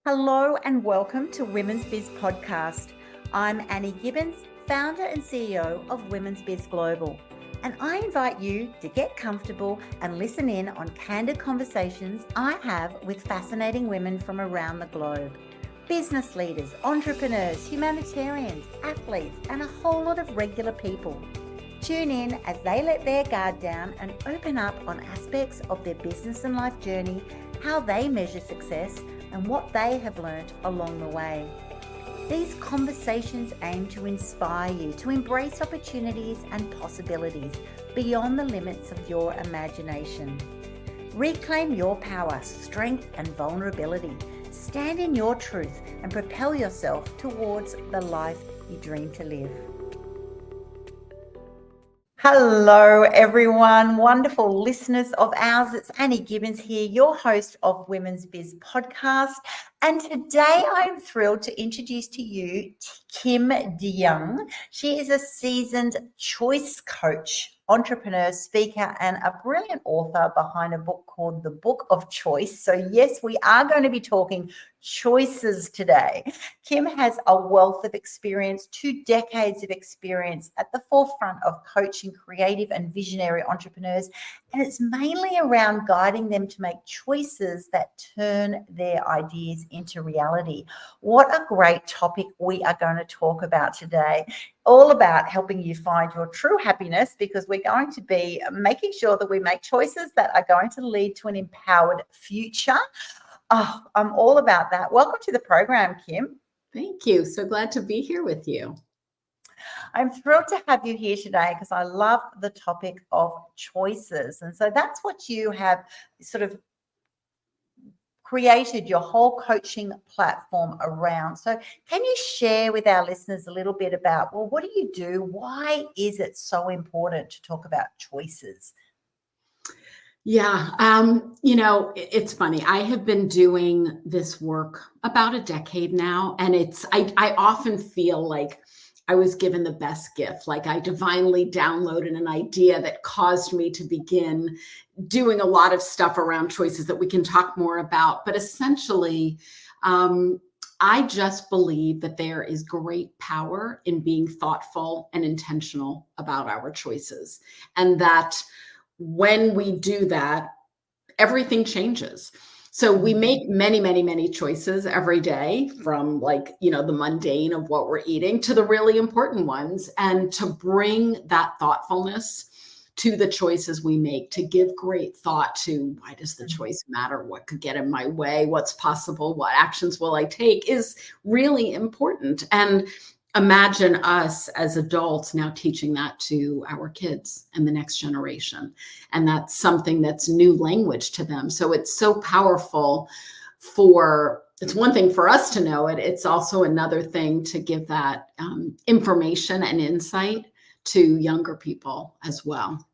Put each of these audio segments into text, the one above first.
Hello and welcome to Women's Biz Podcast. I'm Annie Gibbins, founder and CEO of Women's Biz Global, and I invite you to get comfortable and listen in on candid conversations I have with fascinating women from around the globe. Business leaders, entrepreneurs, humanitarians, athletes, and a whole lot of regular people. Tune in as they let their guard down and open up on aspects of their business and life journey, how they measure success, and what they have learned along the way. These conversations aim to inspire you to embrace opportunities and possibilities beyond the limits of your imagination. Reclaim your power, strength, and vulnerability. Stand in your truth and propel yourself towards the life you dream to live. Hello, everyone. Wonderful listeners of ours. It's Annie Gibbins here, your host of Women's Biz Podcast. And today I'm thrilled to introduce to you Kim DeYoung. She is a seasoned choice coach, entrepreneur, speaker, and a brilliant author behind a book called The Book of Choice. So yes, we are going to be talking choices today. Kim has a wealth of experience, 2 decades of experience at the forefront of coaching creative and visionary entrepreneurs. And it's mainly around guiding them to make choices that turn their ideas into reality. What a great topic we are going to talk about today. All about helping you find your true happiness, because we're going to be making sure that we make choices that are going to lead to an empowered future. Oh, I'm all about that. Welcome to the program, Kim. Thank you. So glad to be here with you. I'm thrilled to have you here today because I love the topic of choices. And so that's what you have sort of created your whole coaching platform around. So can you share with our listeners a little bit about, well, what do you do? Why is it so important to talk about choices? Yeah. It's funny. I have been doing this work about a decade now, and I often feel like I was given the best gift, like I divinely downloaded an idea that caused me to begin doing a lot of stuff around choices that we can talk more about. But essentially, I just believe that there is great power in being thoughtful and intentional about our choices, and that when we do that, everything changes. So we make many, many, many choices every day, from the mundane of what we're eating to the really important ones. And to bring that thoughtfulness to the choices we make, to give great thought to, why does the choice matter? What could get in my way? What's possible? What actions will I take? Is really important. And imagine us as adults now teaching that to our kids and the next generation. And that's something that's new language to them. So it's so powerful. It's one thing for us to know it. It's also another thing to give that information and insight to younger people as well.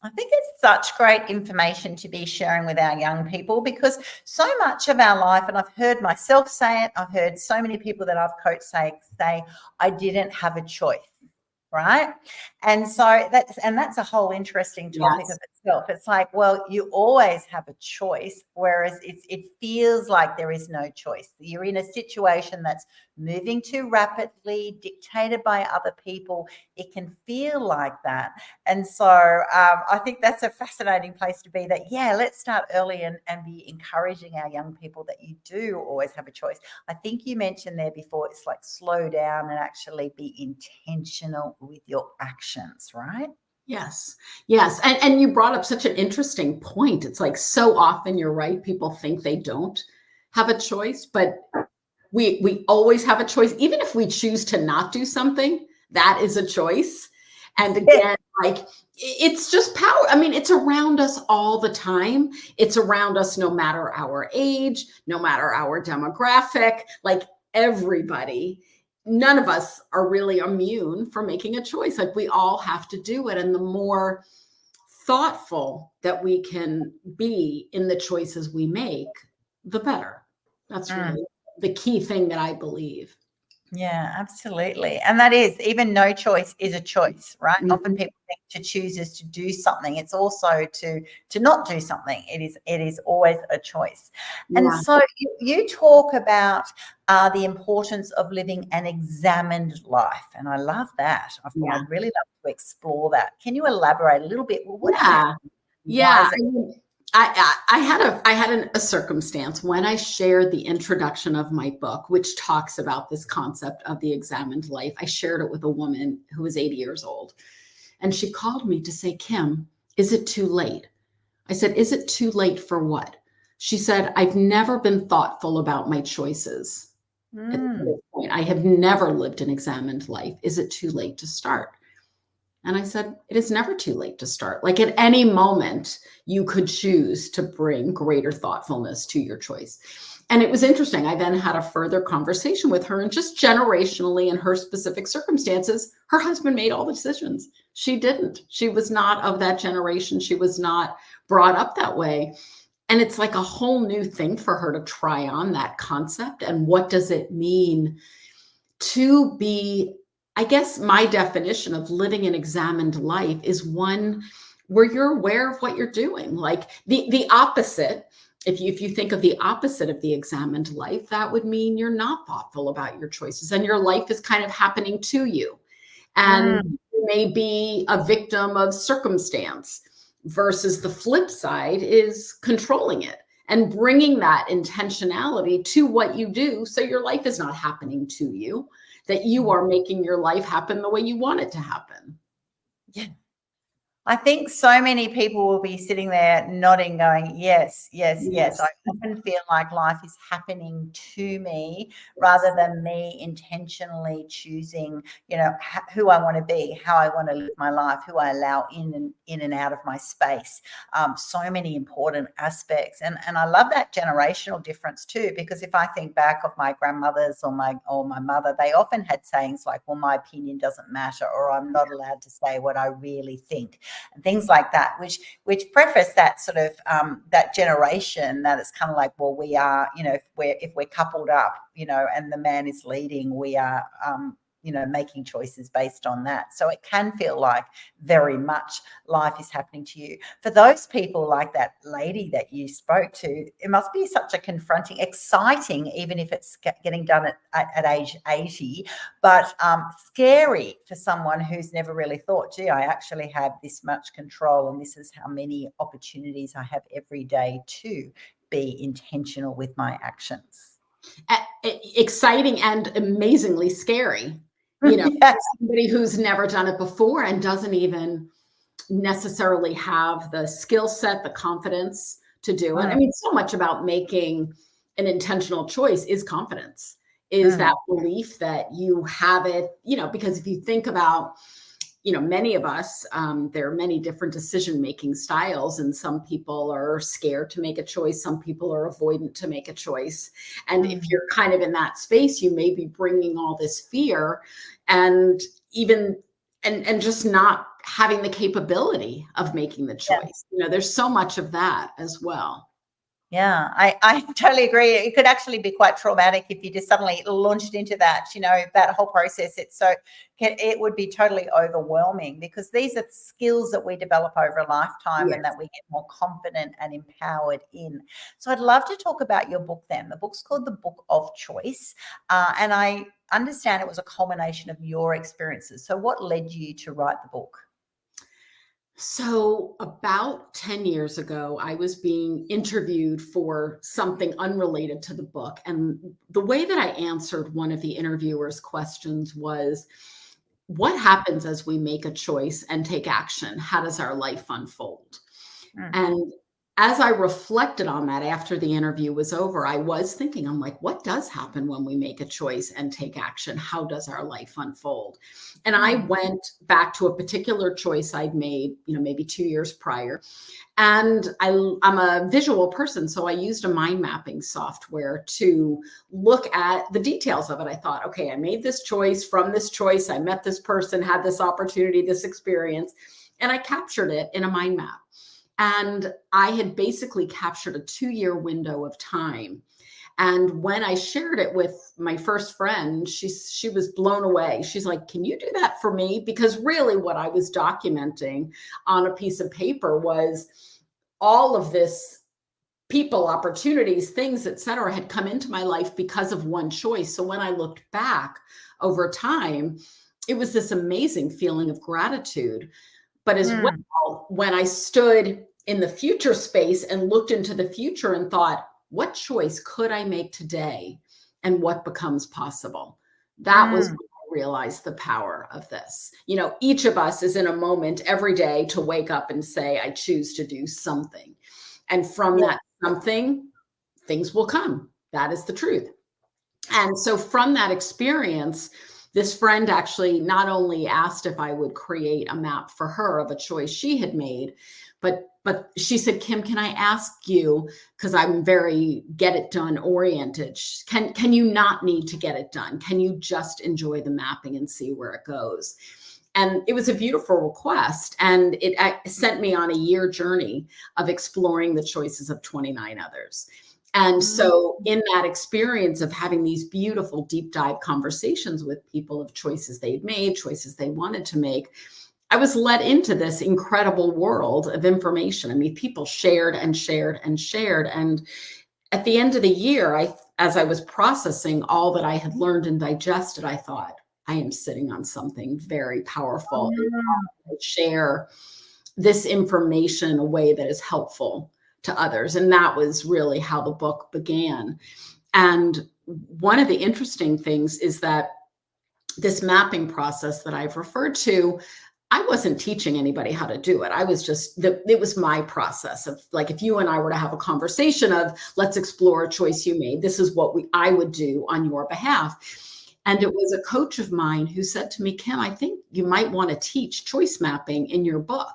I think it's such great information to be sharing with our young people, because so much of our life, and I've heard myself say it, I've heard so many people that I've coached say, I didn't have a choice, right? And so that's a whole interesting topic of itself. It's like, well, you always have a choice, whereas it feels like there is no choice. You're in a situation that's moving too rapidly, dictated by other people. It can feel like that. And so I think that's a fascinating place to be, that, let's start early and be encouraging our young people that you do always have a choice. I think you mentioned there before, it's like slow down and actually be intentional with your actions, right? Yes. And you brought up such an interesting point. It's like, so often, you're right, people think they don't have a choice, but we always have a choice. Even if we choose to not do something, that is a choice. And again, it's just power. I mean, it's around us all the time. It's around us no matter our age, no matter our demographic, like everybody. None of us are really immune from making a choice. Like, we all have to do it. And the more thoughtful that we can be in the choices we make, the better. That's really the key thing that I believe. Yeah, absolutely. And that is, even no choice is a choice, right? Often Mhm. people think to choose is to do something. It's also to not do something. It is always a choice. And Yeah. so you talk about the importance of living an examined life. And I love that. Yeah. I'd really love to explore that. Can you elaborate a little bit? Well, what does that Yeah. mean? Why Yeah. is it? I had a circumstance when I shared the introduction of my book, which talks about this concept of the examined life. I shared it with a woman who was 80 years old, and she called me to say, Kim, is it too late? I said, is it too late for what? She said, I've never been thoughtful about my choices. At Mm, this point, I have never lived an examined life. Is it too late to start? And I said, it is never too late to start. Like at any moment, you could choose to bring greater thoughtfulness to your choice. And it was interesting. I then had a further conversation with her, and just generationally in her specific circumstances, her husband made all the decisions. She didn't. She was not of that generation. She was not brought up that way. And it's like a whole new thing for her to try on that concept. And what does it mean to be, I guess my definition of living an examined life is one where you're aware of what you're doing. Like the opposite, if you think of the opposite of the examined life, that would mean you're not thoughtful about your choices and your life is kind of happening to you. And mm, you may be a victim of circumstance versus the flip side is controlling it and bringing that intentionality to what you do, so your life is not happening to you, that you mm. are making your life happen the way you want it to happen. Yeah. I think so many people will be sitting there nodding, going, yes, yes, yes. I Yes. often feel like life is happening to me rather than me intentionally choosing, who I want to be, how I want to live my life, who I allow in and out of my space. So many important aspects, and I love that generational difference too. Because if I think back of my grandmothers or my mother, they often had sayings like, "Well, my opinion doesn't matter," or "I'm not allowed to say what I really think." And things like that, which preface that sort of that generation, that it's kind of like, well, we are, if we're coupled up, and the man is leading, we are making choices based on that. So it can feel like very much life is happening to you. For those people, like that lady that you spoke to, it must be such a confronting, exciting, even if it's getting done at age 80, but scary for someone who's never really thought, gee, I actually have this much control, and this is how many opportunities I have every day to be intentional with my actions. Exciting and amazingly scary, Yes. somebody who's never done it before and doesn't even necessarily have the skill set, the confidence to do it. I Mm, mean, so much about making an intentional choice is confidence, is that mm, belief that you have it, because if you think about, many of us, there are many different decision making styles, and some people are scared to make a choice. Some people are avoidant to make a choice. And if mm. you're kind of in that space, you may be bringing all this fear and even and just not having the capability of making the choice. There's so much of that as well. Yeah, I totally agree. It could actually be quite traumatic if you just suddenly launched into that, that whole process. It would be totally overwhelming, because these are skills that we develop over a lifetime and Yes. that we get more confident and empowered in. So I'd love to talk about your book then. The book's called The Book of Choice. And I understand it was a culmination of your experiences. So what led you to write the book? So, about 10 years ago, I was being interviewed for something unrelated to the book. And the way that I answered one of the interviewer's questions was, what happens as we make a choice and take action? How does our life unfold? Mm, And as I reflected on that after the interview was over, I was thinking, I'm like, what does happen when we make a choice and take action? How does our life unfold? And I mm, went back to a particular choice I'd made, maybe 2 years prior. And I'm a visual person, so I used a mind mapping software to look at the details of it. I thought, okay, I made this choice. From this choice, I met this person, had this opportunity, this experience, and I captured it in a mind map. And I had basically captured a 2-year window of time. And when I shared it with my first friend, she was blown away. She's like, "Can you do that for me?" Because really what I was documenting on a piece of paper was all of this people, opportunities, things, et cetera, had come into my life because of one choice. So when I looked back over time, it was this amazing feeling of gratitude. But as well, when I stood in the future space and looked into the future and thought, what choice could I make today and what becomes possible? That was when I realized the power of this. Each of us is in a moment every day to wake up and say, I choose to do something. And from that something, things will come. That is the truth. And so from that experience, this friend actually not only asked if I would create a map for her of a choice she had made, but she said, Kim, can I ask you, because I'm very get it done oriented, can you not need to get it done? Can you just enjoy the mapping and see where it goes? And it was a beautiful request. And it sent me on a year journey of exploring the choices of 29 others. And so in that experience of having these beautiful deep dive conversations with people of choices they'd made, choices they wanted to make, I was led into this incredible world of information. I mean, people shared and shared and shared. And at the end of the year, as I was processing all that I had learned and digested, I thought, I am sitting on something very powerful. I share this information in a way that is helpful to others. And that was really how the book began. And one of the interesting things is that this mapping process that I've referred to, I wasn't teaching anybody how to do it. I was it was my process of like, if you and I were to have a conversation of let's explore a choice you made, this is what I would do on your behalf. And it was a coach of mine who said to me, Kim, I think you might want to teach choice mapping in your book.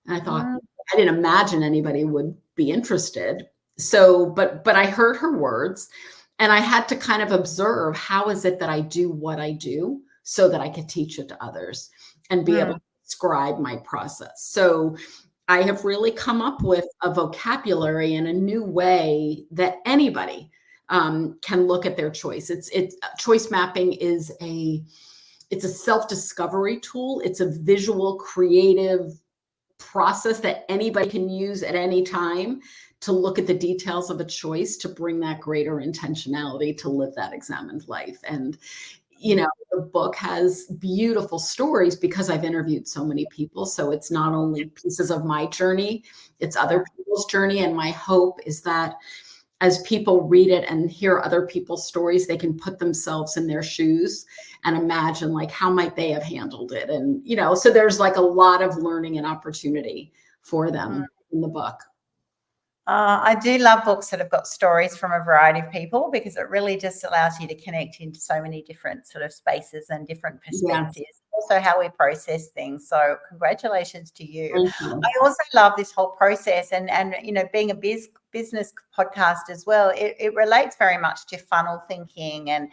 And I thought, I didn't imagine anybody would be interested. So, but I heard her words and I had to kind of observe how is it that I do what I do so that I could teach it to others and be able to describe my process. So I have really come up with a vocabulary and a new way that anybody can look at their choice. It's choice mapping is it's a self-discovery tool. It's a visual, creative process that anybody can use at any time to look at the details of a choice, to bring that greater intentionality to live that examined life. And, the book has beautiful stories because I've interviewed so many people. So it's not only pieces of my journey, it's other people's journey. And my hope is that as people read it and hear other people's stories, they can put themselves in their shoes and imagine like, how might they have handled it? And, so there's like a lot of learning and opportunity for them in the book. I do love books that have got stories from a variety of people because it really just allows you to connect into so many different sort of spaces and different perspectives. Yes. Also how we process things. So congratulations to you. I also love this whole process and being a business podcast as well. It relates very much to funnel thinking and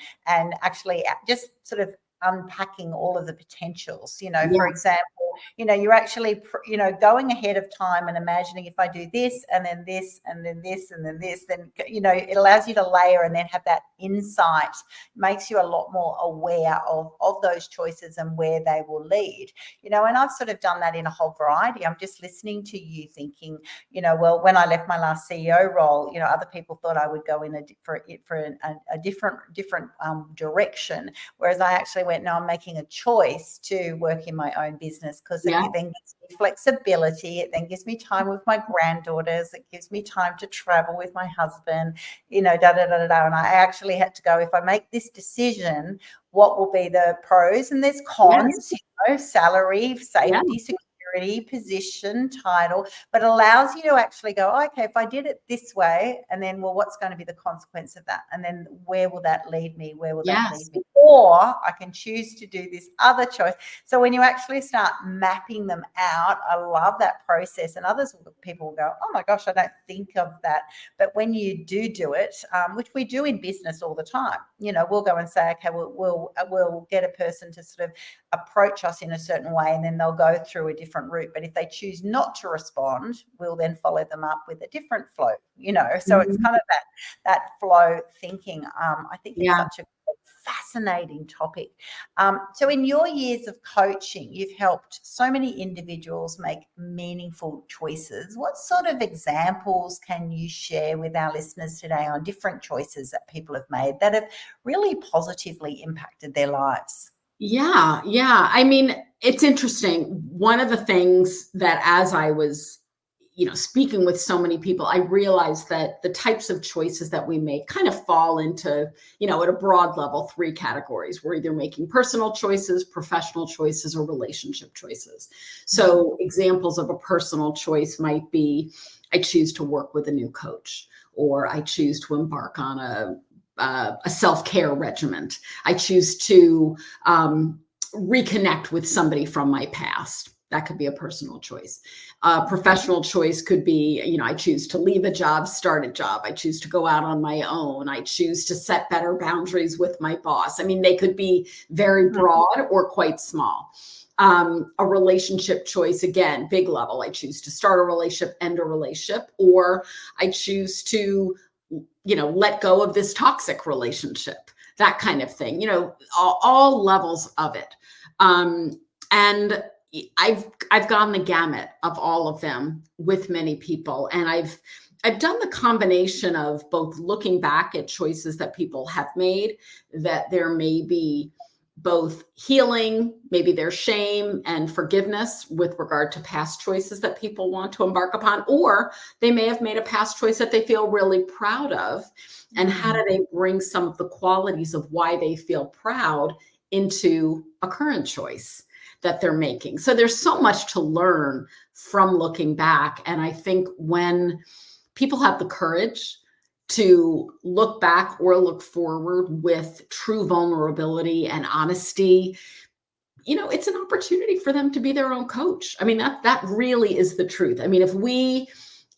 actually just sort of unpacking all of the potentials, for example, you're actually, going ahead of time and imagining if I do this and then this and then this and then this, then, it allows you to layer and then have that insight, makes you a lot more aware of those choices and where they will lead, and I've sort of done that in a whole variety. I'm just listening to you thinking, well, when I left my last CEO role, other people thought I would go in a different direction, whereas I actually went, no, I'm making a choice to work in my own business because it then gives me flexibility. It then gives me time with my granddaughters. It gives me time to travel with my husband, And I actually had to go, if I make this decision, what will be the pros and there's cons, salary, safety, security, position, title, but allows you to actually go, okay, if I did it this way, and then, well, what's going to be the consequence of that? And then where will that lead me? Where will that lead me? or I can choose to do this other choice. So when you actually start mapping them out, I love that process. And people will go, oh my gosh, I don't think of that. But when you do it, which we do in business all the time, we'll go and say, okay, we'll get a person to sort of approach us in a certain way, and then they'll go through a different route. But if they choose not to respond, we'll then follow them up with a different flow, so it's kind of that flow thinking. I think it's such a fascinating topic. So in your years of coaching, you've helped so many individuals make meaningful choices. What sort of examples can you share with our listeners today on different choices that people have made that have really positively impacted their lives? Yeah. I mean, it's interesting. One of the things that as I was speaking with so many people, I realized that the types of choices that we make kind of fall into, at a broad level, 3 categories. We're either making personal choices, professional choices, or relationship choices. So examples of a personal choice might be, I choose to work with a new coach, or I choose to embark on a self-care regimen. I choose to reconnect with somebody from my past. That could be a personal choice. Professional choice could be, I choose to leave a job, start a job. I choose to go out on my own. I choose to set better boundaries with my boss. I mean, they could be very broad or quite small. A relationship choice, again, big level. I choose to start a relationship, end a relationship, or I choose to, let go of this toxic relationship, that kind of thing, all levels of it. And I've gone the gamut of all of them with many people. And I've done the combination of both looking back at choices that people have made, that there may be both healing, maybe their shame and forgiveness with regard to past choices that people want to embark upon, or they may have made a past choice that they feel really proud of. And how do they bring some of the qualities of why they feel proud into a current choice that they're making? So there's so much to learn from looking back. And I think when people have the courage to look back or look forward with true vulnerability and honesty, it's an opportunity for them to be their own coach. I mean, that really is the truth. I mean, if we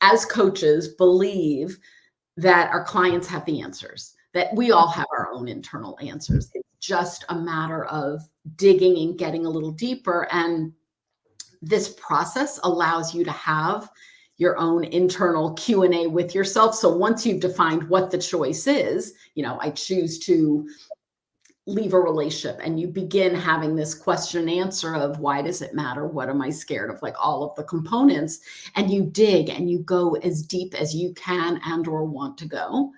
as coaches believe that our clients have the answers, that we all have our own internal answers, it's just a matter of digging and getting a little deeper. And this process allows you to have your own internal Q&A with yourself. So once you've defined what the choice is, I choose to leave a relationship, and you begin having this question and answer of, why does it matter? What am I scared of? Like all of the components, and you dig and you go as deep as you can and or want to go.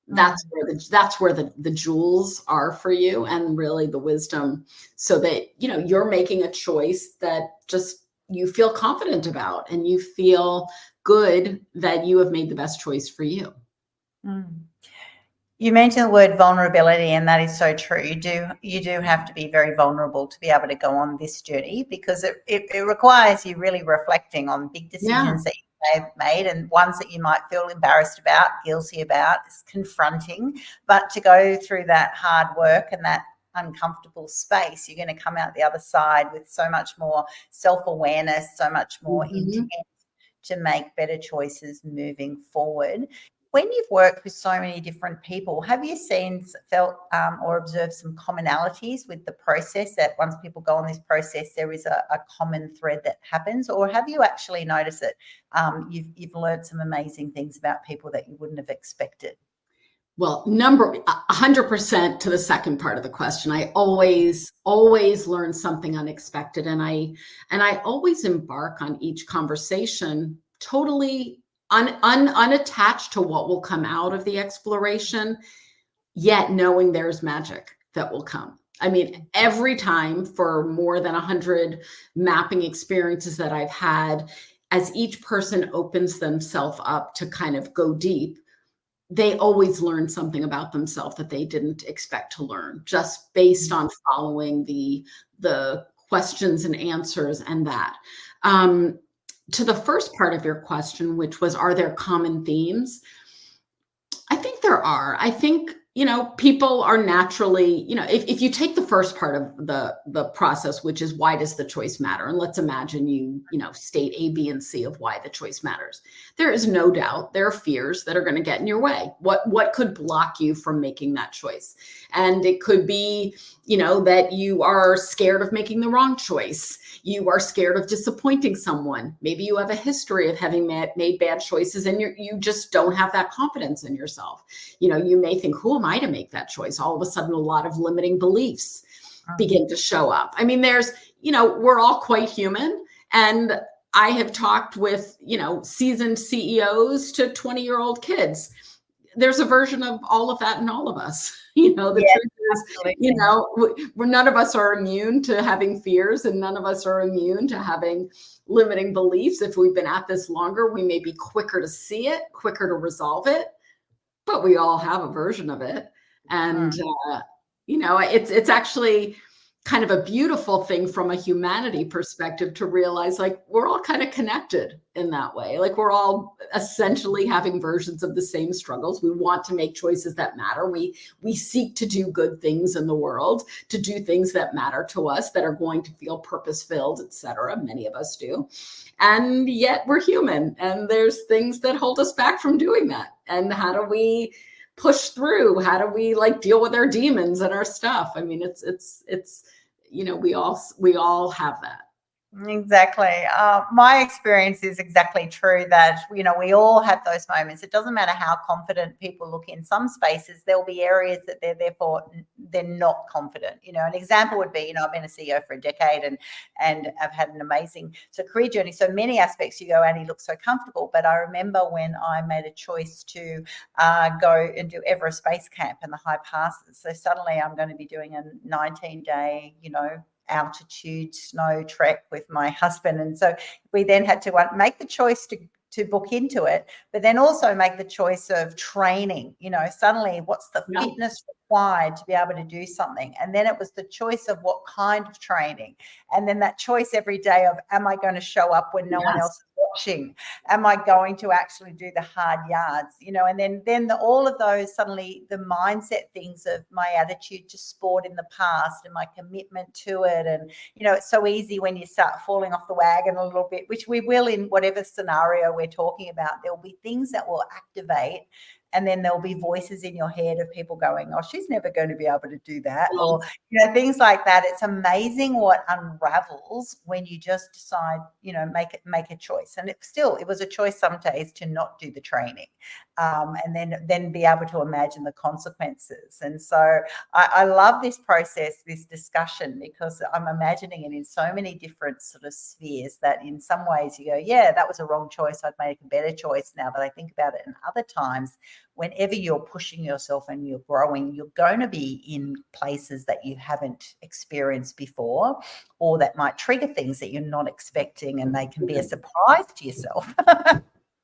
That's where the jewels are for you, and really the wisdom, so that, you're making a choice that just you feel confident about, and you feel good that you have made the best choice for you. You mentioned the word vulnerability, and that is so true. You do have to be very vulnerable to be able to go on this journey, because it requires you really reflecting on big decisions that you have made, and ones that you might feel embarrassed about, guilty about. It's confronting, but to go through that hard work and that uncomfortable space, you're going to come out the other side with so much more self-awareness, so much more intent to make better choices moving forward. When you've worked with so many different people, have you felt or observed some commonalities with the process, that once people go on this process, there is a common thread that happens? Or have you actually noticed that you've learned some amazing things about people that you wouldn't have expected? Well, 100% to the second part of the question. I always learn something unexpected, and I always embark on each conversation totally unattached to what will come out of the exploration, yet knowing there's magic that will come. I mean, every time, for more than 100 mapping experiences that I've had, as each person opens themselves up to kind of go deep, they always learn something about themselves that they didn't expect to learn, just based on following the questions and answers and that. To the first part of your question, which was, are there common themes? I think there are. I think, people are naturally, if you take the first part of the process, which is why does the choice matter? And let's imagine you state A, B, and C of why the choice matters. There is no doubt there are fears that are going to get in your way. What could block you from making that choice? And it could be, that you are scared of making the wrong choice. You are scared of disappointing someone. Maybe you have a history of having made bad choices and you just don't have that confidence in yourself. You may think, who am I to make that choice? All of a sudden, a lot of limiting beliefs begin to show up. I mean, we're all quite human. And I have talked with, seasoned CEOs to 20-year-old kids. There's a version of all of that in all of us. The truth is, we're none of us are immune to having fears, and none of us are immune to having limiting beliefs. If we've been at this longer, we may be quicker to see it, quicker to resolve it, but we all have a version of it. And, it's actually kind of a beautiful thing from a humanity perspective to realize like we're all kind of connected in that way. Like we're all essentially having versions of the same struggles. We want to make choices that matter. We seek to do good things in the world, to do things that matter to us, that are going to feel purpose-filled, et cetera. Many of us do. And yet we're human, and there's things that hold us back from doing that. And how do we push through? How do we deal with our demons and our stuff? I mean, it's we all have that. Exactly. My experience is exactly true that, we all have those moments. It doesn't matter how confident people look in some spaces, there'll be areas that they're not confident. An example would be, I've been a CEO for a decade and I've had an amazing career journey. So many aspects you go, Annie looks so comfortable. But I remember when I made a choice to go and do Everest Base Camp and the high passes. So suddenly I'm going to be doing a 19-day, altitude snow trek with my husband, and so we then had to make the choice to book into it, but then also make the choice of training. Suddenly what's the fitness required to be able to do something, and then it was the choice of what kind of training, and then that choice every day of, am I going to show up when no one else is watching? Am I going to actually do the hard yards? And then all of those, suddenly the mindset things of my attitude to sport in the past and my commitment to it. And, it's so easy when you start falling off the wagon a little bit, which we will in whatever scenario we're talking about. There'll be things that will activate, and then there'll be voices in your head of people going, oh, she's never going to be able to do that. Or, things like that. It's amazing what unravels when you just decide, make a choice. And it was a choice some days to not do the training, and then be able to imagine the consequences. And so I love this process, this discussion, because I'm imagining it in so many different sort of spheres that in some ways you go, yeah, that was a wrong choice. I'd make a better choice now that I think about it. And other times, whenever you're pushing yourself and you're growing, you're going to be in places that you haven't experienced before, or that might trigger things that you're not expecting, and they can be a surprise to yourself.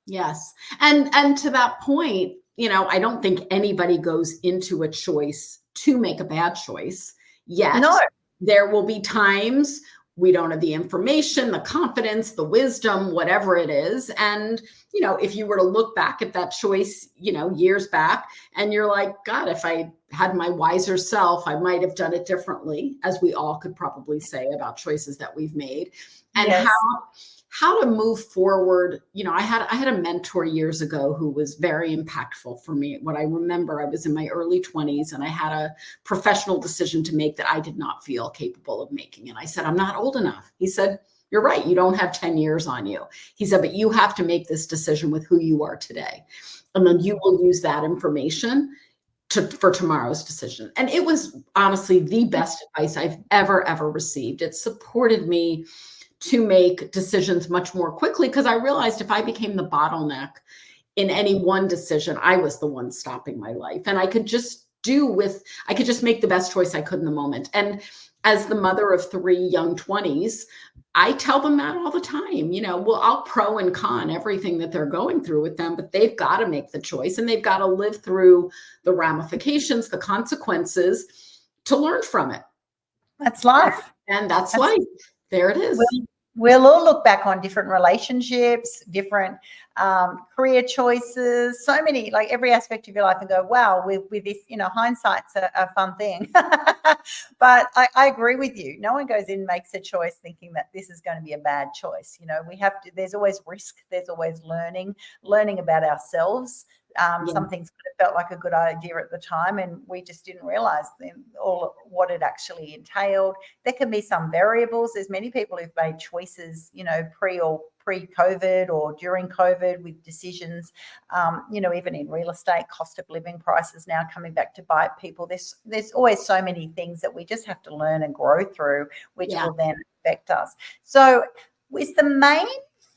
Yes. And to that point, I don't think anybody goes into a choice to make a bad choice. Yet No. There will be times we don't have the information, the confidence, the wisdom, whatever it is. And, if you were to look back at that choice, years back, and you're like, God, if I had my wiser self, I might have done it differently, as we all could probably say about choices that we've made. And Yes. how to move forward. I had a mentor years ago who was very impactful for me. What I remember, I was in my early 20s and I had a professional decision to make that I did not feel capable of making. And I said, I'm not old enough. He said, you're right. You don't have 10 years on you. He said, but you have to make this decision with who you are today. And then you will use that information for tomorrow's decision. And it was honestly the best advice I've ever received. It supported me to make decisions much more quickly, because I realized if I became the bottleneck in any one decision, I was the one stopping my life. And I could just make the best choice I could in the moment. And as the mother of 3 young 20s, I tell them that all the time. I'll pro and con everything that they're going through with them, but they've got to make the choice, and they've got to live through the ramifications, the consequences, to learn from it. That's life. And that's life. There it is. We'll all look back on different relationships, different career choices, so many, like every aspect of your life, and go, wow, with this, hindsight's a fun thing. But I agree with you. No one goes in and makes a choice thinking that this is going to be a bad choice. We have to, there's always risk, there's always learning about ourselves. Yeah. Some things could have felt like a good idea at the time, and we just didn't realize all what it actually entailed. There can be some variables. There's many people who've made choices, pre-COVID or during COVID with decisions, even in real estate, cost of living prices now coming back to bite people. There's always so many things that we just have to learn and grow through, which will then affect us. So is the main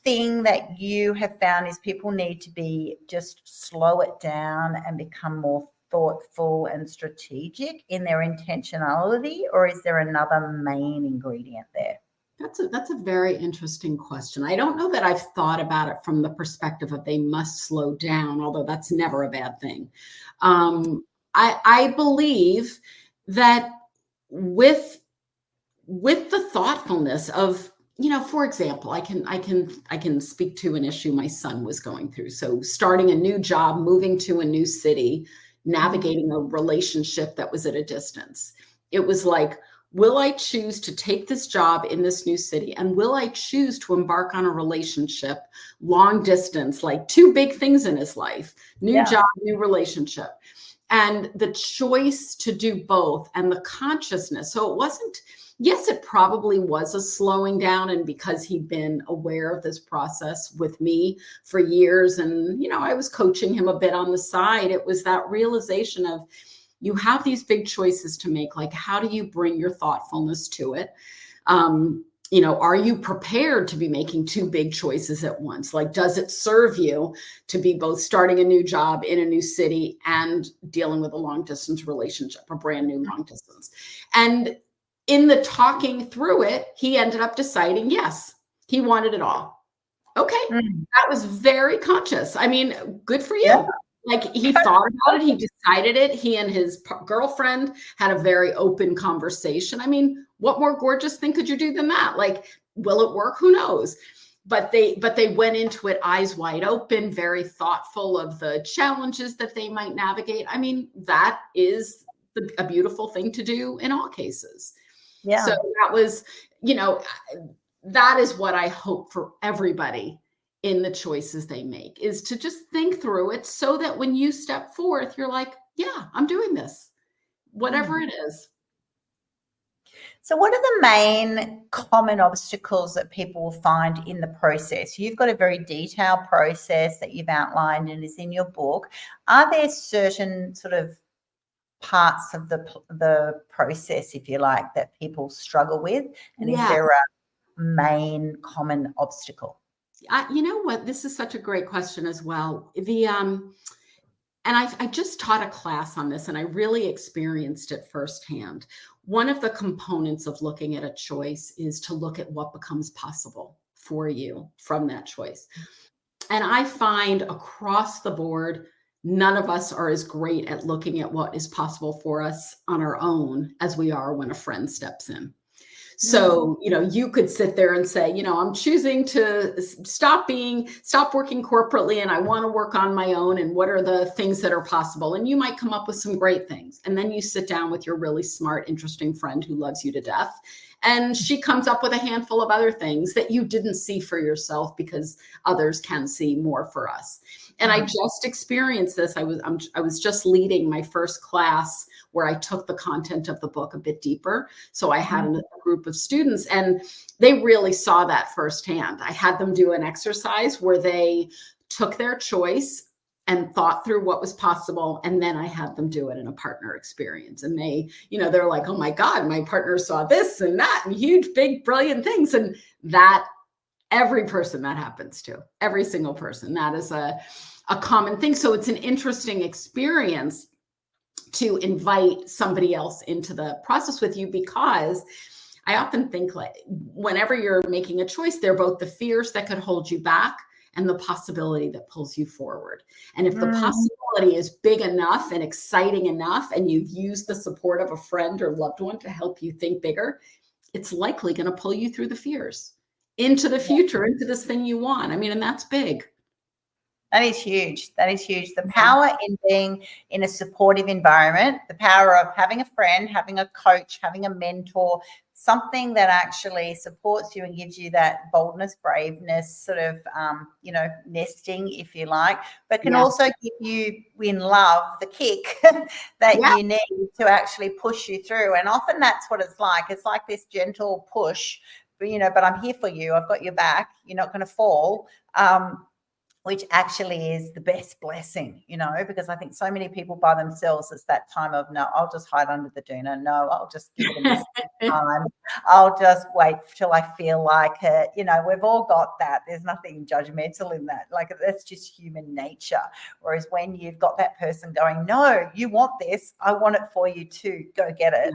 thing that you have found is people need to be just slow it down and become more thoughtful and strategic in their intentionality, or is there another main ingredient there? That's a very interesting question. I don't know that I've thought about it from the perspective of they must slow down, although that's never a bad thing. I believe that with the thoughtfulness of, for example, I can speak to an issue my son was going through. So starting a new job, moving to a new city, navigating a relationship that was at a distance. It was like, will I choose to take this job in this new city? And will I choose to embark on a relationship, long distance, like two big things in his life, new job, new relationship. And the choice to do both and the consciousness. So it wasn't, yes, it probably was a slowing down. And because he'd been aware of this process with me for years, and, I was coaching him a bit on the side, it was that realization of, you have these big choices to make. Like, how do you bring your thoughtfulness to it? Are you prepared to be making two big choices at once? Like, does it serve you to be both starting a new job in a new city and dealing with a long distance relationship, a brand new long distance? And in the talking through it, he ended up deciding, yes, he wanted it all. Okay. That was very conscious. I mean, good for you. Yeah. Like, he thought about it. He decided it. He and his girlfriend had a very open conversation. I mean, what more gorgeous thing could you do than that? Like, will it work? Who knows? But they went into it eyes wide open, very thoughtful of the challenges that they might navigate. I mean, that is a beautiful thing to do in all cases. Yeah. So that was, that is what I hope for everybody in the choices they make, is to just think through it so that when you step forth, you're like, yeah, I'm doing this, whatever it is. So what are the main common obstacles that people will find in the process? You've got a very detailed process that you've outlined and is in your book. Are there certain sort of parts of the process, if you like, that people struggle with? And is there a main common obstacle? You know what? This is such a great question as well. And I just taught a class on this, and I really experienced it firsthand. One of the components of looking at a choice is to look at what becomes possible for you from that choice. And I find across the board, none of us are as great at looking at what is possible for us on our own as we are when a friend steps in. So, you could sit there and say, I'm choosing to stop working corporately, and I want to work on my own. And what are the things that are possible? And you might come up with some great things. And then you sit down with your really smart, interesting friend who loves you to death. And she comes up with a handful of other things that you didn't see for yourself because others can see more for us. And I just experienced this. I was just leading my first class where I took the content of the book a bit deeper. So I had a group of students, and they really saw that firsthand. I had them do an exercise where they took their choice and thought through what was possible. And then I had them do it in a partner experience. And they're like, oh my God, my partner saw this and that and huge, big, brilliant things. And that every person that happens to, every single person, that is a common thing. So it's an interesting experience to invite somebody else into the process with you, because I often think, like, whenever you're making a choice, they're both the fears that could hold you back and the possibility that pulls you forward. And if the possibility is big enough and exciting enough, and you've used the support of a friend or loved one to help you think bigger, it's likely going to pull you through the fears. into the future, into this thing you want. I mean, and that's big. That is huge. That is huge. The power in being in a supportive environment, the power of having a friend, having a coach, having a mentor, something that actually supports you and gives you that boldness, braveness, sort of, nesting, if you like, but can also give you, in love, the kick that you need to actually push you through. And often that's what it's like. It's like this gentle push, but I'm here for you. I've got your back. You're not going to fall. Which actually is the best blessing, because I think so many people by themselves, it's that time of, no, I'll just hide under the doona. No, I'll just give it a miss time. I'll just wait till I feel like it. We've all got that. There's nothing judgmental in that. Like, that's just human nature. Whereas when you've got that person going, no, you want this, I want it for you too, go get it.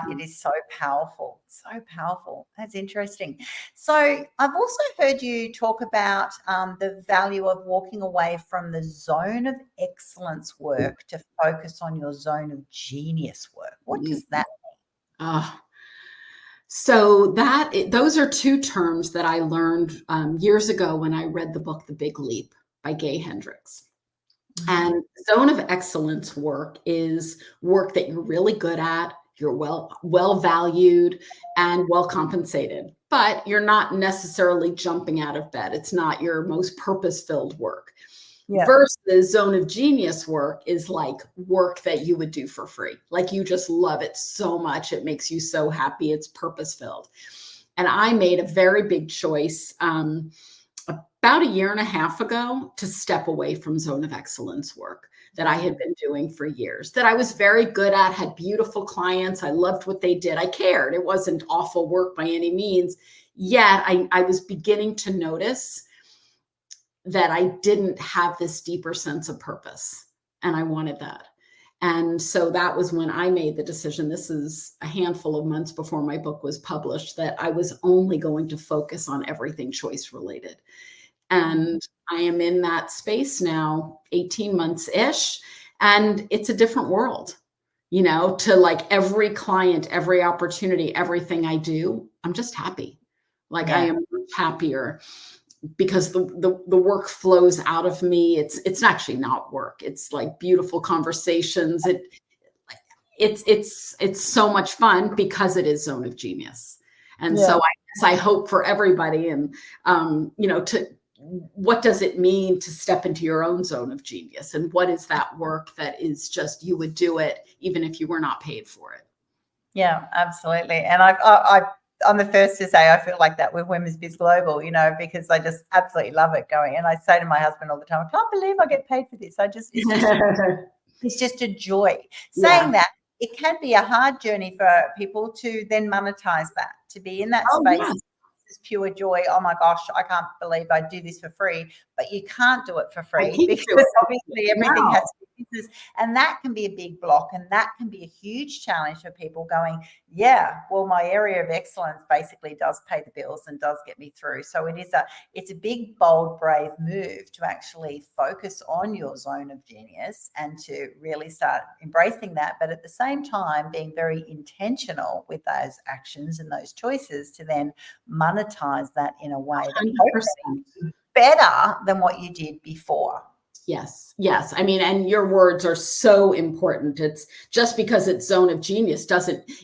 It is so powerful. So powerful. That's interesting. So I've also heard you talk about the value of walking away from the zone of excellence work to focus on your zone of genius work. What does that mean? So those are two terms that I learned years ago when I read the book, The Big Leap by Gay Hendricks. And zone of excellence work is work that you're really good at. You're well valued and well compensated, but you're not necessarily jumping out of bed. It's not your most purpose-filled work. Versus zone of genius work is like work that you would do for free. Like, you just love it so much. It makes you so happy. It's purpose-filled. And I made a very big choice about a year and a half ago to step away from zone of excellence work that I had been doing for years, that I was very good at, had beautiful clients. I loved what they did. I cared. It wasn't awful work by any means. Yet I was beginning to notice that I didn't have this deeper sense of purpose, and I wanted that. And so that was when I made the decision, this is a handful of months before my book was published, that I was only going to focus on everything choice related. And I am in that space now, 18 months-ish, and it's a different world, to like every client, every opportunity, everything I do, I'm just happy. Like, I am much happier because the work flows out of me. It's actually not work. It's like beautiful conversations. It's so much fun because it is zone of genius. And so I hope for everybody, and what does it mean to step into your own zone of genius? And what is that work that is just, you would do it even if you were not paid for it? Yeah, absolutely. And I'm the first to say I feel like that with Women's Biz Global, because I just absolutely love it going. And I say to my husband all the time, I can't believe I get paid for this. It's just a joy. Saying that, it can be a hard journey for people to then monetize that, to be in that space. This pure joy. Oh my gosh, I can't believe I do this for free. But you can't do it for free because obviously everything has to be business. And that can be a big block, and that can be a huge challenge for people going, well, my area of excellence basically does pay the bills and does get me through. So it's a big, bold, brave move to actually focus on your zone of genius and to really start embracing that. But at the same time, being very intentional with those actions and those choices to then monetize that in a way that hopefully is better than what you did before. Yes. I mean, and your words are so important. It's just because it's zone of genius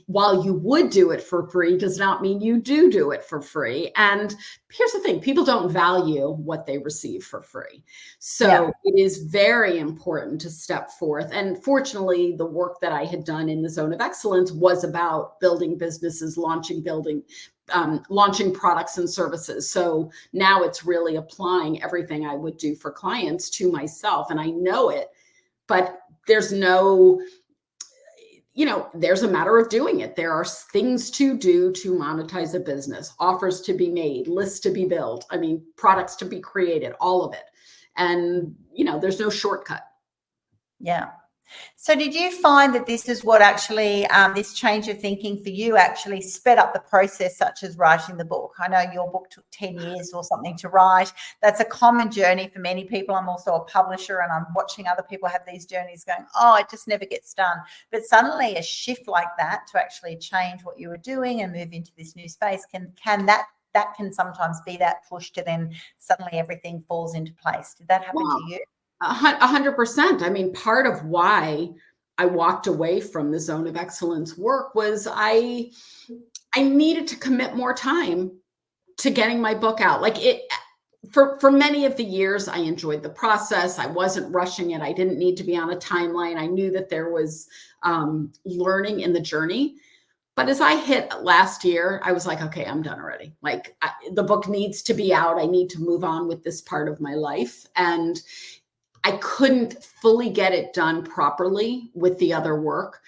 while you would do it for free, does not mean you do it for free. And here's the thing, people don't value what they receive for free. So it is very important to step forth. And fortunately, the work that I had done in the zone of excellence was about building businesses, launching products and services. So now it's really applying everything I would do for clients to myself. And I know it, but there's there's a matter of doing it. There are things to do to monetize a business, offers to be made, lists to be built. I mean, products to be created, all of it. And, there's no shortcut. Yeah. So did you find that this is what actually, this change of thinking for you actually sped up the process, such as writing the book? I know your book took 10 years or something to write. That's a common journey for many people. I'm also a publisher, and I'm watching other people have these journeys going, it just never gets done. But suddenly a shift like that to actually change what you were doing and move into this new space, can that that can sometimes be that push to then suddenly everything falls into place. Did that happen to you? 100%. I mean, part of why I walked away from the Zone of Excellence work was I needed to commit more time to getting my book out. Like for many of the years, I enjoyed the process. I wasn't rushing it. I didn't need to be on a timeline. I knew that there was learning in the journey. But as I hit last year, I was like, okay, I'm done already. Like the book needs to be out. I need to move on with this part of my life. And I couldn't fully get it done properly with the other work.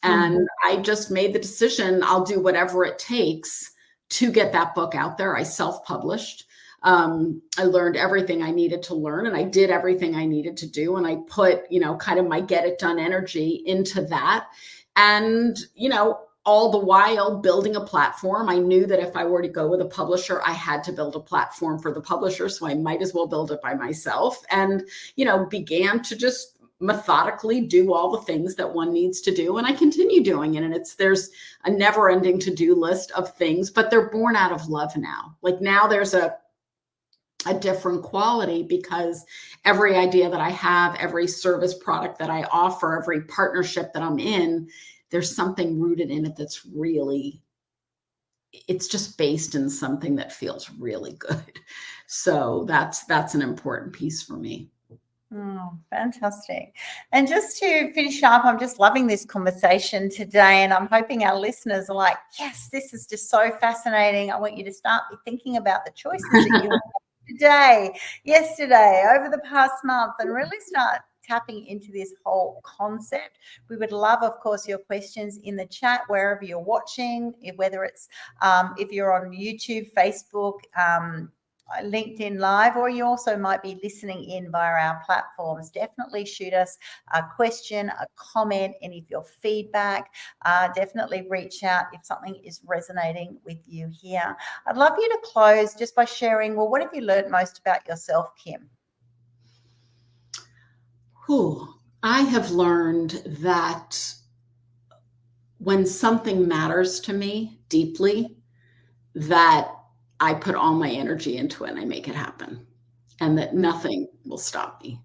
And I just made the decision, I'll do whatever it takes to get that book out there. I self-published. I learned everything I needed to learn, and I did everything I needed to do. And I put, kind of my get it done energy into that. And, all the while building a platform. I knew that if I were to go with a publisher, I had to build a platform for the publisher. So I might as well build it by myself, and, began to just methodically do all the things that one needs to do. And I continue doing it. And there's a never ending to-do list of things, but they're born out of love now. Like now there's a different quality, because every idea that I have, every service product that I offer, every partnership that I'm in, there's something rooted in it that's really, it's just based in something that feels really good. So that's an important piece for me. Oh, fantastic. And just to finish up, I'm just loving this conversation today, and I'm hoping our listeners are like, yes, this is just so fascinating. I want you to start thinking about the choices that you made today, yesterday, over the past month, and really start tapping into this whole concept. We would love, of course, your questions in the chat wherever you're watching, whether it's if you're on YouTube, Facebook, LinkedIn Live, or you also might be listening in via our platforms. Definitely shoot us a question, a comment, any of your feedback. Definitely reach out if something is resonating with you here. I'd love you to close just by sharing, well, what have you learned most about yourself, Kim? I have learned that when something matters to me deeply, that I put all my energy into it and I make it happen, and that nothing will stop me.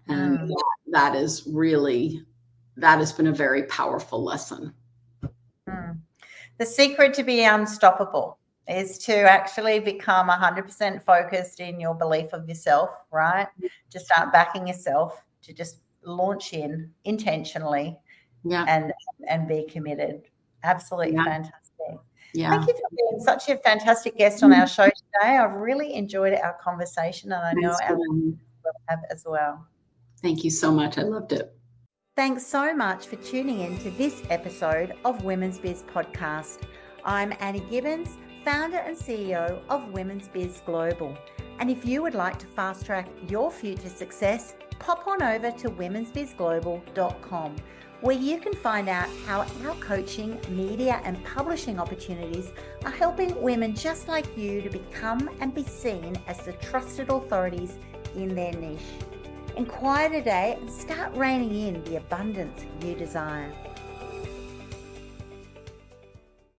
And that has been a very powerful lesson. The secret to be unstoppable is to actually become 100% focused in your belief of yourself, right? To start backing yourself, to just launch in intentionally and be committed. Absolutely fantastic. Yeah. Thank you for being such a fantastic guest on our show today. I've really enjoyed our conversation, and I know our listeners will have as well. Thank you so much. I loved it. Thanks so much for tuning in to this episode of Women's Biz Podcast. I'm Annie Gibbins, founder and CEO of Women's Biz Global. And if you would like to fast track your future success, pop on over to womensbizglobal.com, where you can find out how our coaching, media and publishing opportunities are helping women just like you to become and be seen as the trusted authorities in their niche. Inquire today and start reining in the abundance you desire.